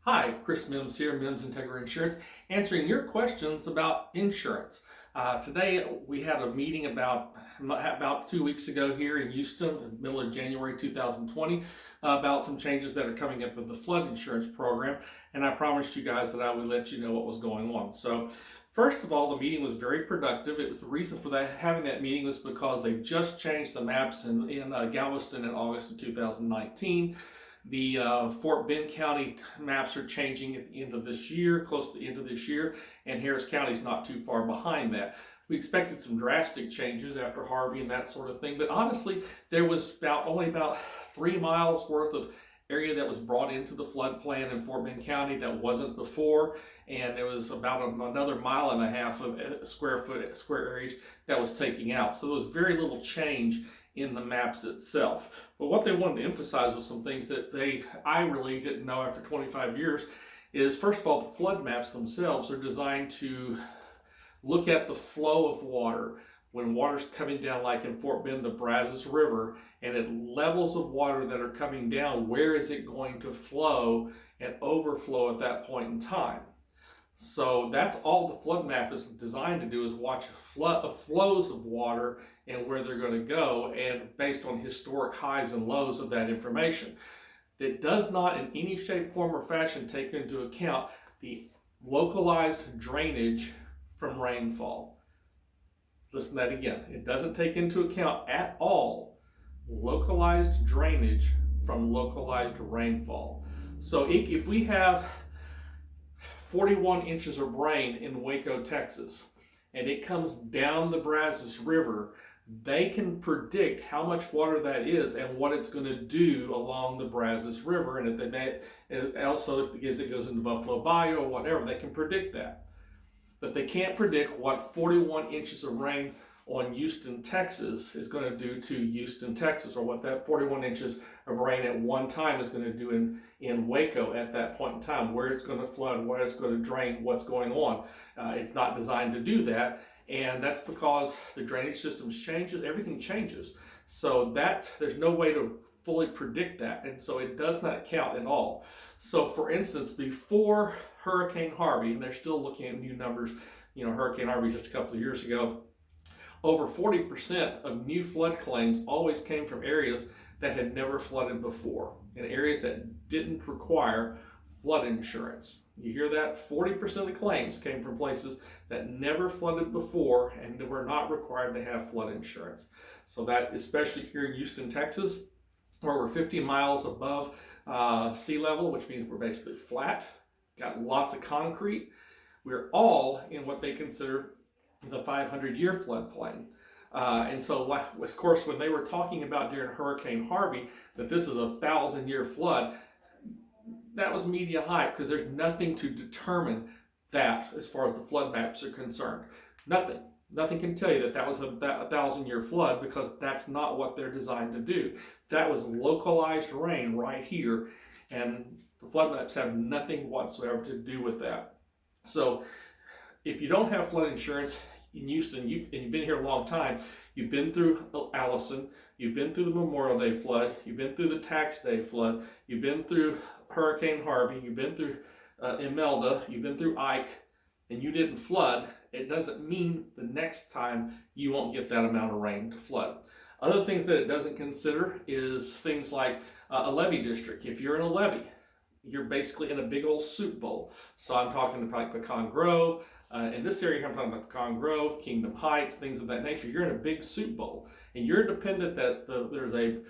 Hi, Chris Mims here, Mims Integra Insurance, answering your questions about insurance. Today we had a meeting about 2 weeks ago here in Houston, in the middle of January 2020, about some changes that are coming up with the flood insurance program, and I promised you guys that I would let you know what was going on. So, first of all, the meeting was very productive. It was the reason for having that meeting was because they just changed the maps in Galveston in August of 2019. The Fort Bend County maps are changing at the end of this year, close to the end of this year, and Harris County is not too far behind that. We expected some drastic changes after Harvey and that sort of thing, but honestly, there was only about 3 miles worth of area that was brought into the floodplain in Fort Bend County that wasn't before, and there was about another 1.5 miles of square areas that was taking out. So there was very little change in the maps itself. But what they wanted to emphasize was some things that I really didn't know after 25 years is, first of all, the flood maps themselves are designed to look at the flow of water. When water's coming down, like in Fort Bend, the Brazos River, and at levels of water that are coming down, where is it going to flow and overflow at that point in time? So that's all the flood map is designed to do, is watch flows of water and where they're going to go, and based on historic highs and lows of that information. It does not in any shape, form, or fashion take into account the localized drainage from rainfall. Listen to that again. It doesn't take into account at all localized drainage from localized rainfall. So if we have 41 inches of rain in Waco, Texas, and it comes down the Brazos River, they can predict how much water that is and what it's going to do along the Brazos River, and also as it goes into Buffalo Bayou or whatever, they can predict that. But they can't predict what 41 inches of rain on Houston, Texas is going to do to Houston, Texas, or what that 41 inches of rain at one time is going to do in Waco at that point in time, where it's going to flood, where it's going to drain, what's going on. It's not designed to do that, and that's because the drainage systems changes, everything changes. So there's no way to fully predict that, and so it does not count at all. So for instance, before Hurricane Harvey, and they're still looking at new numbers, Hurricane Harvey just a couple of years ago, over 40% of new flood claims always came from areas that had never flooded before, and areas that didn't require flood insurance. You hear that? 40% of the claims came from places that never flooded before and were not required to have flood insurance. So that, especially here in Houston, Texas, where we're 50 miles above sea level, which means we're basically flat, got lots of concrete. We're all in what they consider the 500-year floodplain. And so, of course, when they were talking about during Hurricane Harvey that this is a 1,000-year flood, that was media hype, because there's nothing to determine that as far as the flood maps are concerned. Nothing can tell you that was a 1,000-year flood, because that's not what they're designed to do. That was localized rain right here, and the flood maps have nothing whatsoever to do with that. So if you don't have flood insurance in Houston, you've been here a long time, you've been through Allison, you've been through the Memorial Day flood, you've been through the Tax Day flood, you've been through Hurricane Harvey, you've been through Imelda, you've been through Ike, and you didn't flood, it doesn't mean the next time you won't get that amount of rain to flood. Other things that it doesn't consider is things like a levee district. If you're in a levee, you're basically in a big old soup bowl. So I'm talking about Pecan Grove. In this area, I'm talking about Pecan Grove, Kingdom Heights, things of that nature. You're in a big soup bowl, and you're dependent that there's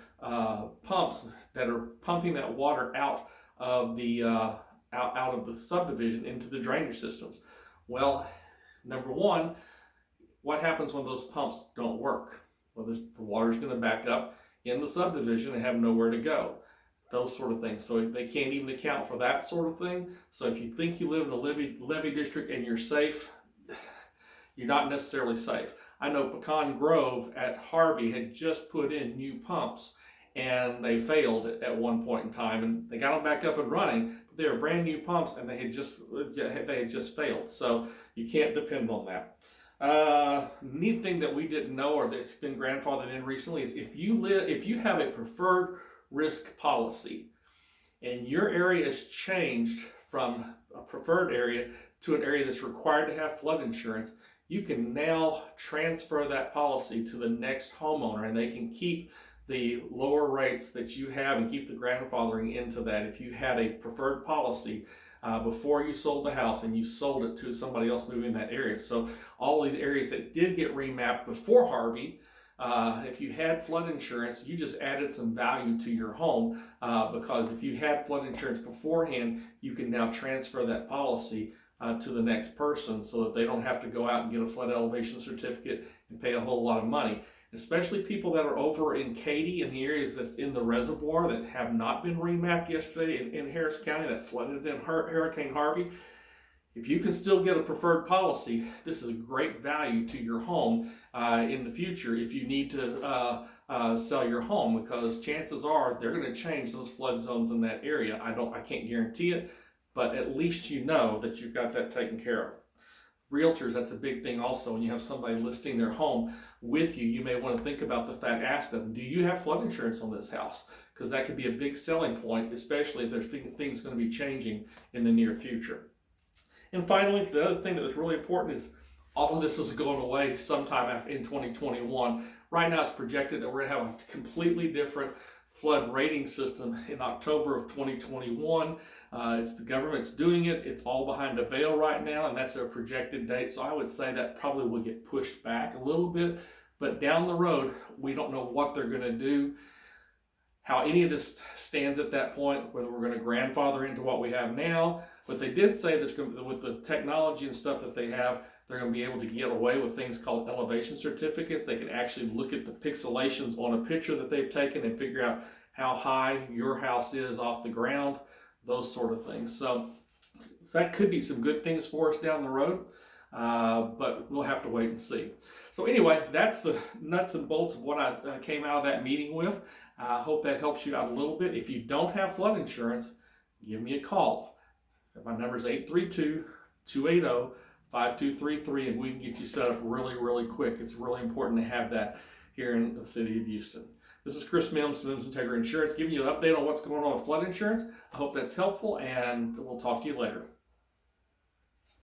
pumps that are pumping that water out of the out of the subdivision into the drainage systems. Well, number one, what happens when those pumps don't work? Well, the water's going to back up in the subdivision and have nowhere to go. Those sort of things. So they can't even account for that sort of thing. So if you think you live in a levee district and you're safe, you're not necessarily safe. I know Pecan Grove at Harvey had just put in new pumps, and they failed at one point in time, and they got them back up and running, but they were brand new pumps, and they had just failed. So you can't depend on that. Neat thing that we didn't know, or that's been grandfathered in recently, is if you have a preferred risk policy and your area is changed from a preferred area to an area that's required to have flood insurance, you can now transfer that policy to the next homeowner, and they can keep the lower rates that you have and keep the grandfathering into that. If you had a preferred policy before you sold the house and you sold it to somebody else moving in that area. So all these areas that did get remapped before Harvey, if you had flood insurance, you just added some value to your home, because if you had flood insurance beforehand, you can now transfer that policy to the next person so that they don't have to go out and get a flood elevation certificate and pay a whole lot of money. Especially people that are over in Katy, in the areas that's in the reservoir that have not been remapped yesterday in Harris County that flooded in Hurricane Harvey. If you can still get a preferred policy, this is a great value to your home in the future if you need to sell your home, because chances are they're going to change those flood zones in that area. I can't guarantee it, but at least you know that you've got that taken care of. Realtors, that's a big thing also. When you have somebody listing their home with you, you may want to think about the fact, ask them, do you have flood insurance on this house? Because that could be a big selling point, especially if there's things going to be changing in the near future. And finally, the other thing that was really important is all of this is going away sometime in 2021. Right now it's projected that we're going to have a completely different flood rating system in October of 2021. It's the government's doing it. It's all behind a veil right now, and that's their projected date. So I would say that probably will get pushed back a little bit. But down the road, we don't know what they're going to do, how any of this stands at that point, whether we're going to grandfather into what we have now. But they did say there's going to be, with the technology and stuff that they have, they're going to be able to get away with things called elevation certificates. They can actually look at the pixelations on a picture that they've taken and figure out how high your house is off the ground, those sort of things. So that could be some good things for us down the road, but we'll have to wait and see. So anyway, that's the nuts and bolts of what I came out of that meeting with. I hope that helps you out a little bit. If you don't have flood insurance, give me a call. My number is 832-280-5233, and we can get you set up really, really quick. It's really important to have that here in the city of Houston. This is Chris Mims, Mims Integrity Insurance, giving you an update on what's going on with flood insurance. I hope that's helpful, and we'll talk to you later.